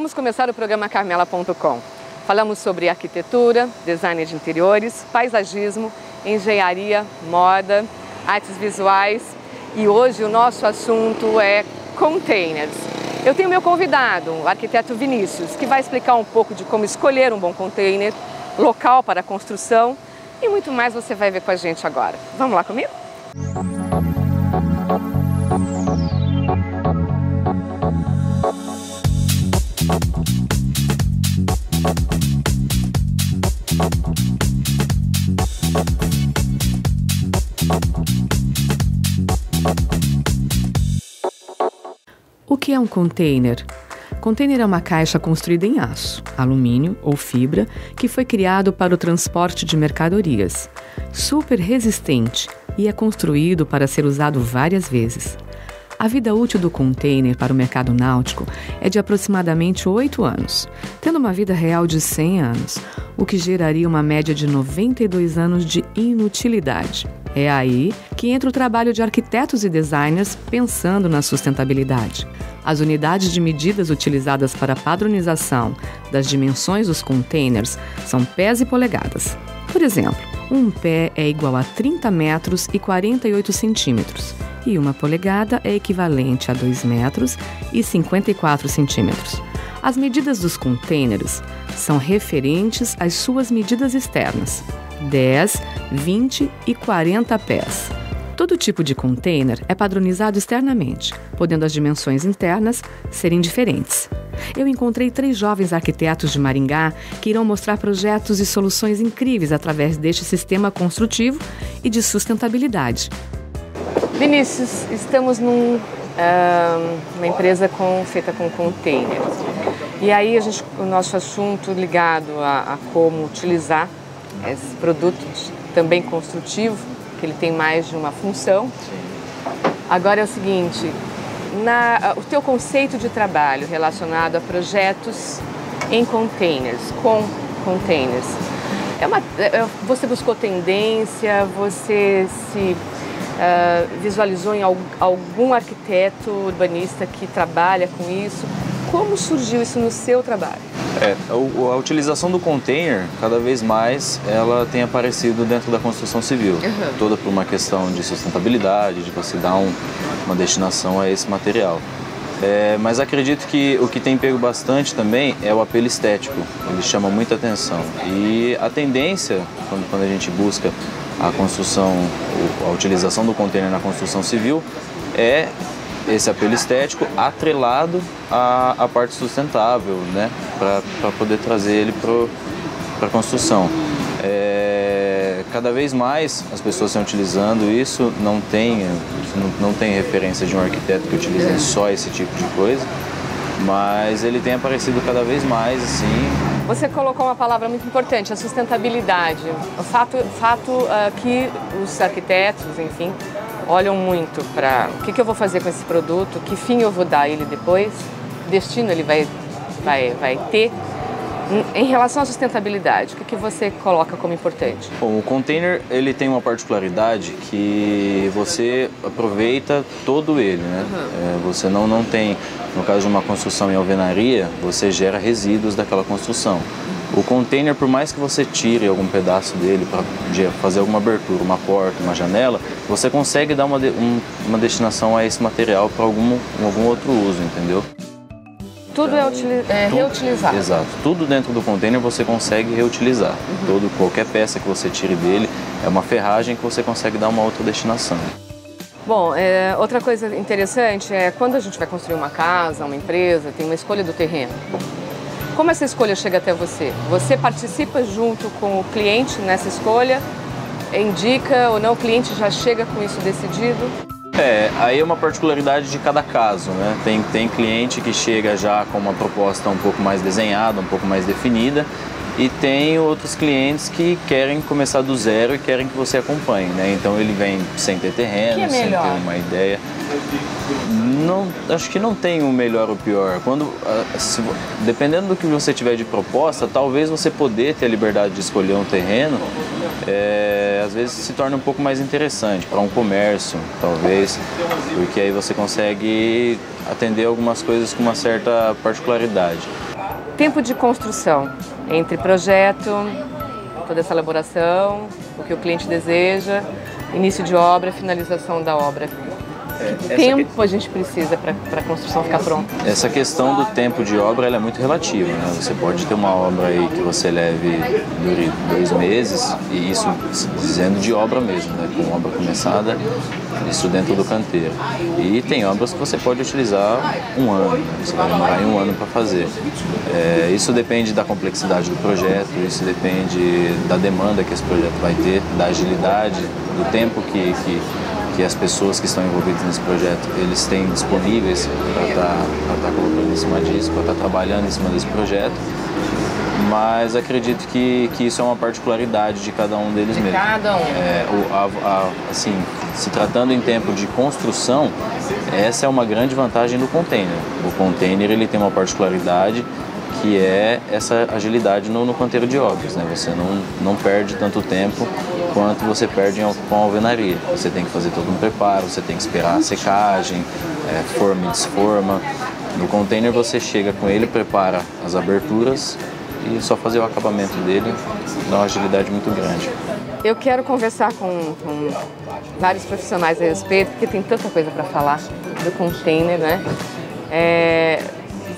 Vamos começar o programa Carmela.com. Falamos sobre arquitetura, design de interiores, paisagismo, engenharia, moda, artes visuais e hoje o nosso assunto é containers. Eu tenho meu convidado, o arquiteto Vinícius, que vai explicar um pouco de como escolher um bom container, local para a construção e muito mais você vai ver com a gente agora. Vamos lá comigo? O que é um container? Container é uma caixa construída em aço, alumínio ou fibra que foi criado para o transporte de mercadorias. Super resistente e é construído para ser usado várias vezes. A vida útil do container para o mercado náutico é de aproximadamente 8 anos, tendo uma vida real de 100 anos, o que geraria uma média de 92 anos de inutilidade. É aí que entra o trabalho de arquitetos e designers pensando na sustentabilidade. As unidades de medidas utilizadas para a padronização das dimensões dos containers são pés e polegadas. Por exemplo, um pé é igual a 30 metros e 48 centímetros e uma polegada é equivalente a 2 metros e 54 centímetros. As medidas dos containers são referentes às suas medidas externas, 10, 20 e 40 pés. Todo tipo de container é padronizado externamente, podendo as dimensões internas serem diferentes. Eu encontrei 3 jovens arquitetos de Maringá que irão mostrar projetos e soluções incríveis através deste sistema construtivo e de sustentabilidade. Vinícius, estamos numa empresa feita com containers. E aí o nosso assunto ligado a como utilizar esse produto também construtivo, que ele tem mais de uma função. Agora é o seguinte, o teu conceito de trabalho relacionado a projetos em containers, com containers, você buscou tendência, você se visualizou em algum arquiteto urbanista que trabalha com isso? Como surgiu isso no seu trabalho? A utilização do container, cada vez mais, ela tem aparecido dentro da construção civil. Toda por uma questão de sustentabilidade, de você dar uma destinação a esse material. Mas acredito que o que tem pego bastante também é o apelo estético. Ele chama muita atenção. E a tendência, quando a gente busca a construção, a utilização do container na construção civil, é esse apelo estético atrelado à parte sustentável, né? Para poder trazer ele para a construção. Cada vez mais as pessoas estão utilizando isso, não tem referência de um arquiteto que utilize só esse tipo de coisa, mas ele tem aparecido cada vez mais, assim. Você colocou uma palavra muito importante, a sustentabilidade. O fato que os arquitetos, enfim, olham muito para o que eu vou fazer com esse produto, que fim eu vou dar a ele depois, que destino ele vai ter. Em relação à sustentabilidade, o que você coloca como importante? Bom, o container ele tem uma particularidade que você aproveita todo ele, né? Você não tem, no caso de uma construção em alvenaria, você gera resíduos daquela construção. O container, por mais que você tire algum pedaço dele para fazer alguma abertura, uma porta, uma janela, você consegue dar uma destinação a esse material para algum outro uso, entendeu? Tudo é reutilizado. Exato. Tudo dentro do container você consegue reutilizar. Qualquer peça que você tire dele é uma ferragem que você consegue dar uma outra destinação. Bom, outra coisa interessante é quando a gente vai construir uma casa, uma empresa, tem uma escolha do terreno. Como essa escolha chega até você? Você participa junto com o cliente nessa escolha? Indica ou não? O cliente já chega com isso decidido? Aí é uma particularidade de cada caso, né? Tem cliente que chega já com uma proposta um pouco mais desenhada, um pouco mais definida, e tem outros clientes que querem começar do zero e querem que você acompanhe, né? Então ele vem sem ter terreno, sem ter uma ideia. Acho que não tem o melhor ou o pior. Dependendo do que você tiver de proposta, talvez você poder ter a liberdade de escolher um terreno, às vezes se torna um pouco mais interessante para um comércio, talvez, porque aí você consegue atender algumas coisas com uma certa particularidade. Tempo de construção entre projeto, toda essa elaboração, o que o cliente deseja, início de obra, finalização da obra. Que tempo a gente precisa para a construção ficar pronta? Essa questão do tempo de obra ela é muito relativa, né? Você pode ter uma obra aí que você dure 2 meses, e isso dizendo de obra mesmo, né? Com obra começada, isso dentro do canteiro. E tem obras que você pode utilizar 1 ano, né? Você vai demorar em 1 ano para fazer. Isso depende da complexidade do projeto, isso depende da demanda que esse projeto vai ter, da agilidade, do tempo que as pessoas que estão envolvidas nesse projeto, eles têm disponíveis para estar colocando em cima disso, para estar trabalhando em cima desse projeto. Mas acredito que isso é uma particularidade de cada um deles mesmo. Cada um. Assim, se tratando em tempo de construção, essa é uma grande vantagem do container. O container ele tem uma particularidade que é essa agilidade no canteiro de obras, né? Você não perde tanto tempo quanto você perde com a alvenaria. Você tem que fazer todo um preparo, você tem que esperar a secagem, forma e desforma. No container você chega com ele, prepara as aberturas e só fazer o acabamento dele dá uma agilidade muito grande. Eu quero conversar com vários profissionais a respeito, porque tem tanta coisa para falar do container, né?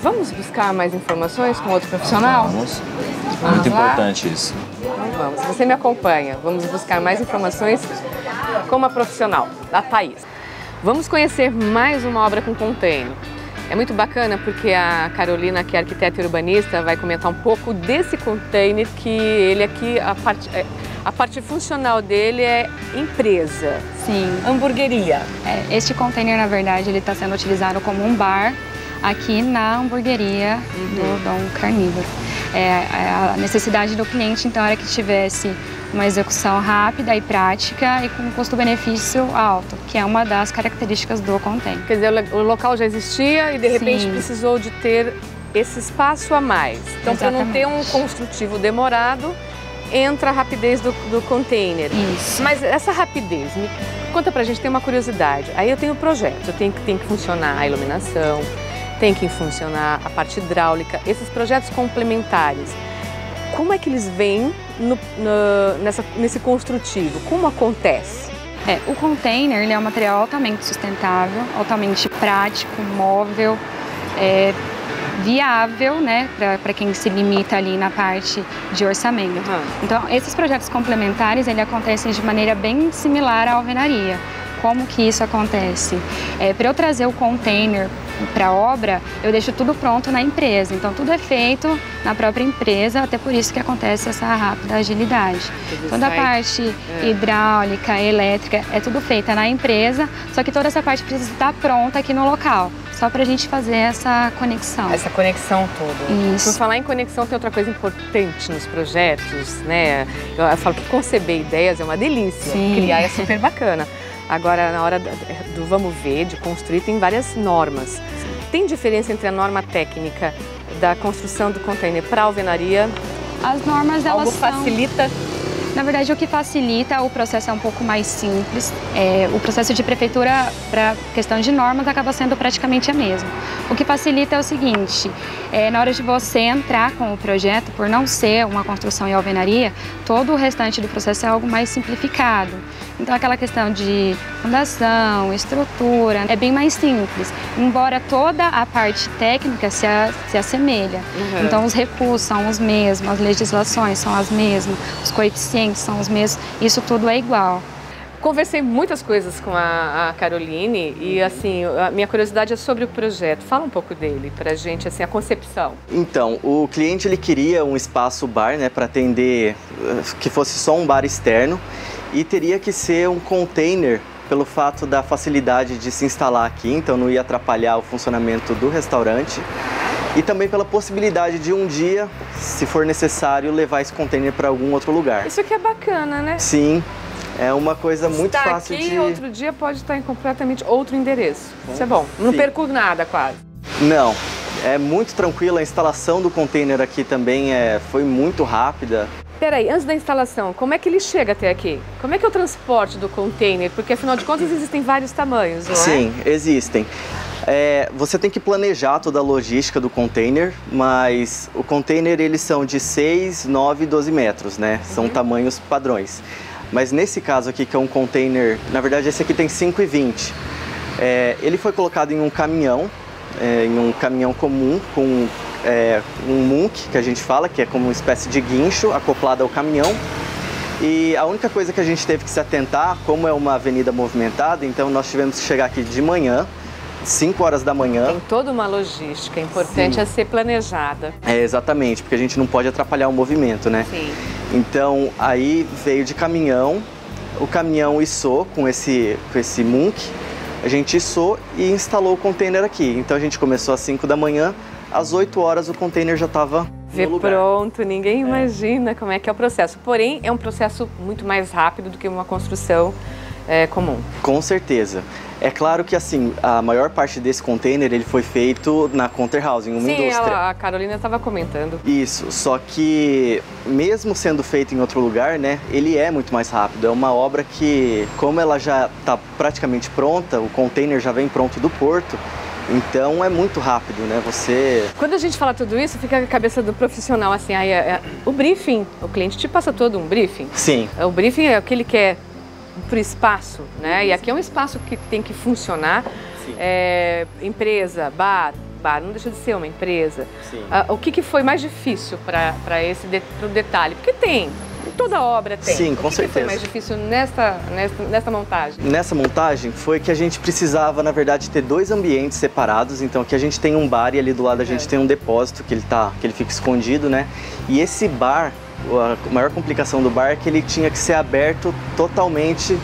Vamos buscar mais informações com outro profissional? Vamos. Muito importante isso. Então vamos. Você me acompanha. Vamos buscar mais informações com uma profissional, a Thaís. Vamos conhecer mais uma obra com container. É muito bacana porque a Carolina, que é arquiteta e urbanista, vai comentar um pouco desse container, que ele aqui, a parte funcional dele é empresa. Sim. Hamburgueria. Este container, na verdade, ele está sendo utilizado como um bar aqui na hamburgueria do Dom Carnívoro. A necessidade do cliente, então, era que tivesse uma execução rápida e prática e com custo-benefício alto, que é uma das características do container. Quer dizer, o local já existia e, de repente, precisou de ter esse espaço a mais. Então, para não ter um construtivo demorado, entra a rapidez do container. Isso. Mas essa rapidez, conta pra gente, tem uma curiosidade. Aí eu tenho o projeto, tem que funcionar a iluminação, tem que funcionar a parte hidráulica, esses projetos complementares. Como é que eles vêm nesse construtivo? Como acontece? O container ele é um material altamente sustentável, altamente prático, móvel, viável, né, para quem se limita ali na parte de orçamento. Então, esses projetos complementares, ele acontecem de maneira bem similar à alvenaria. Como que isso acontece? Para eu trazer o container para a obra, eu deixo tudo pronto na empresa. Então, tudo é feito na própria empresa, até por isso que acontece essa rápida agilidade. Toda a parte hidráulica, elétrica, é tudo feita na empresa, só que toda essa parte precisa estar pronta aqui no local, só para a gente fazer essa conexão. Essa conexão toda. Isso. Por falar em conexão, tem outra coisa importante nos projetos, né? Eu falo que conceber ideias é uma delícia, criar é super bacana. Agora, na hora do vamos ver, de construir, tem várias normas. Tem diferença entre a norma técnica da construção do container para a alvenaria? As normas, elas Algo facilita? Na verdade, o que facilita o processo é um pouco mais simples. O processo de prefeitura, para questão de normas, acaba sendo praticamente a mesma. O que facilita é o seguinte, na hora de você entrar com o projeto, por não ser uma construção em alvenaria, todo o restante do processo é algo mais simplificado. Então, aquela questão de fundação, estrutura, é bem mais simples, embora toda a parte técnica se assemelha. Então, os recursos são os mesmos, as legislações são as mesmas, os coeficientes são os mesmos, isso tudo é igual. Conversei muitas coisas com a Caroline e, assim, a minha curiosidade é sobre o projeto. Fala um pouco dele pra gente, assim, a concepção. Então, o cliente ele queria um espaço bar, né, para atender, que fosse só um bar externo, e teria que ser um container pelo fato da facilidade de se instalar aqui, então não ia atrapalhar o funcionamento do restaurante. E também pela possibilidade de um dia, se for necessário, levar esse container para algum outro lugar. Isso aqui é bacana, né? Sim, é uma coisa muito fácil aqui, de... outro dia pode estar em completamente outro endereço. Isso é bom. Não perco nada quase. Não, é muito tranquilo. A instalação do container aqui também foi muito rápida. Peraí, antes da instalação, como é que ele chega até aqui? Como é que é o transporte do container? Porque, afinal de contas, existem vários tamanhos, não é? Sim, existem. Você tem que planejar toda a logística do container, mas o container eles são de 6, 9 e 12 metros, né? São tamanhos padrões. Mas nesse caso aqui, que é um container, na verdade esse aqui tem 5,20. Ele foi colocado em um caminhão comum, com um munk, que a gente fala, que é como uma espécie de guincho acoplado ao caminhão. E a única coisa que a gente teve que se atentar, como é uma avenida movimentada, então nós tivemos que chegar aqui de manhã, 5 horas da manhã. Tem toda uma logística, importante é ser planejada. Exatamente, porque a gente não pode atrapalhar o movimento, né? Sim. Então, aí veio de caminhão, o caminhão içou com esse munk, a gente içou e instalou o container aqui. Então a gente começou às 5 da manhã, às 8 horas o container já estava no lugar. Pronto, ninguém imagina como é que é o processo. Porém, é um processo muito mais rápido do que uma construção comum. Com certeza. É claro que assim, a maior parte desse container ele foi feito na Conter House, em uma indústria. Sim, a Carolina estava comentando. Isso, só que mesmo sendo feito em outro lugar, né, ele é muito mais rápido. É uma obra que, como ela já está praticamente pronta, o container já vem pronto do porto, então é muito rápido, né? Quando a gente fala tudo isso, fica na cabeça do profissional assim, o briefing, o cliente te passa todo um briefing. Sim. O briefing é o que ele quer para o espaço, né? E aqui é um espaço que tem que funcionar. Empresa, bar não deixa de ser uma empresa. O que foi mais difícil para o detalhe? Porque tem, toda obra tem. Sim, com certeza. O que foi mais difícil nessa montagem? Nessa montagem foi que a gente precisava, na verdade, ter 2 ambientes separados. Então aqui a gente tem um bar e ali do lado a gente tem um depósito que ele fica escondido, né? E esse bar, a maior complicação do bar é que ele tinha que ser aberto totalmente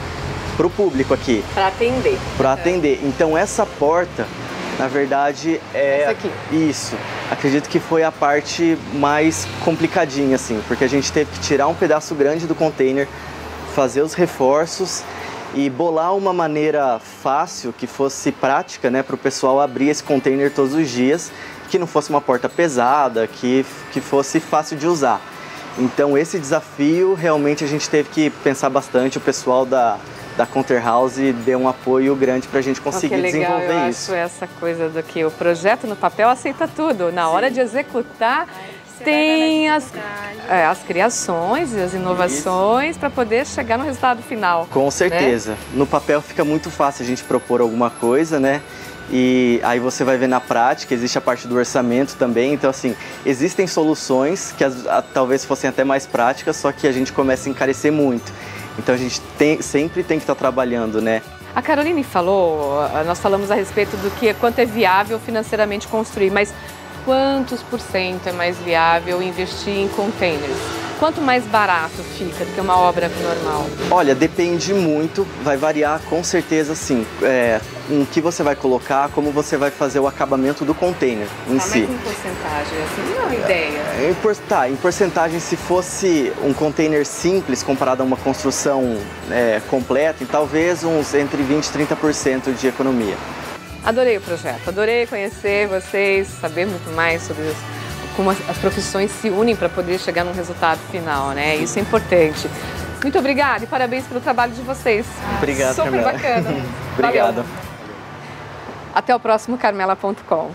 para o público aqui. Para atender. Para atender. Então essa porta, na verdade, essa aqui. Isso. Acredito que foi a parte mais complicadinha, assim, porque a gente teve que tirar um pedaço grande do container, fazer os reforços e bolar uma maneira fácil, que fosse prática, né, para o pessoal abrir esse container todos os dias, que não fosse uma porta pesada, que fosse fácil de usar. Então esse desafio realmente a gente teve que pensar bastante, o pessoal da Conter House deu um apoio grande para a gente conseguir desenvolver isso. Eu acho essa coisa do que o projeto no papel aceita tudo, na hora de executar tem as criações e as inovações para poder chegar no resultado final. Com certeza, né? No papel fica muito fácil a gente propor alguma coisa, né? E aí você vai ver na prática, existe a parte do orçamento também, então assim, existem soluções que talvez fossem até mais práticas, só que a gente começa a encarecer muito. Então a gente sempre tem que estar trabalhando, né? A Caroline falou, nós falamos a respeito do quanto é viável financeiramente construir, mas quantos % é mais viável investir em containers? Quanto mais barato fica do que uma obra normal? Olha, depende muito, vai variar com certeza sim. Em que você vai colocar, como você vai fazer o acabamento do container em si. Mas em porcentagem, assim, não é uma ideia. Em porcentagem, se fosse um container simples comparado a uma construção completa, talvez entre 20% e 30% de economia. Adorei o projeto, adorei conhecer vocês, saber muito mais sobre como as profissões se unem para poder chegar num resultado final, né? Isso é importante. Muito obrigada e parabéns pelo trabalho de vocês. Obrigado, Super Carmela. bacana. Obrigado. Até o próximo Carmela.com.